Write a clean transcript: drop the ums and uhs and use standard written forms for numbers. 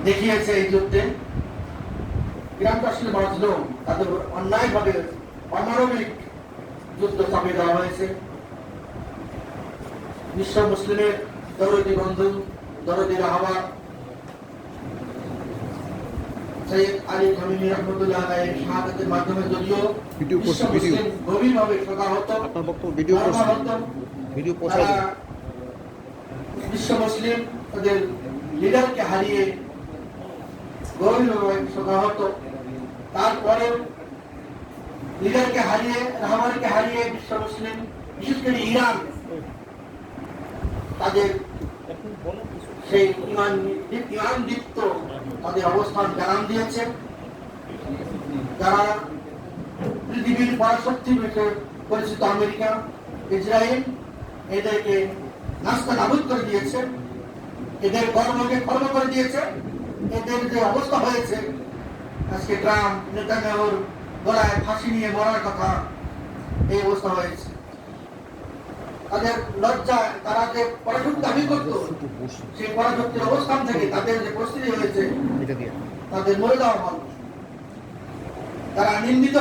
দেখিয়েছে এই যুদ্ধে। ইরানটা আসলে বাঁচল, তাদের অন্যায়ভাবে অমানবিক যুদ্ধ চাপিয়ে দেওয়া হয়েছে। বিশ্ব মুসলিমের দরদি বন্ধু, দরদি রাহবার সৈয়দ আলী খামেনি রহমতুল্লাহ আলাইহির শাহাদাতের মাধ্যমে যদিও বিশ্ব মুসলিম গভীরভাবে শোকাহত, তারা বিশ্ব মুসলিম তাদের লিডারকে হারিয়ে গভীরভাবে শোকাহত। তারপরে লিডারকে হারিয়ে, রাহবারকে হারিয়ে বিশ্ব মুসলিম, বিশেষ করে ইরান, তাদের সেই ইমান দীপ্ত তাদের অবস্থান জানান দিয়েছে। যারা পৃথিবীর পরাশক্তি রূপে পরিচিত আমেরিকা, ইসরায়েল, এদেরকে নাস্তা নাবুদ করে দিয়েছে, এদের কর্মকে কর্ম করে দিয়েছে। এদের যে অবস্থা হয়েছে, আজকে ট্রাম্প, নেতানিয়াহুর গলায় ফাঁসি নিয়ে মরার কথা, এই অবস্থা হয়েছে। তাদের লজ্জায় তারা যে পরাশক্তি দাবি করত, সেই পরাশক্তির অবস্থান থেকে তাদের যে পরিস্থিতি হয়েছে, তাদের মরে যাওয়া ভালো। তারা নিন্দিত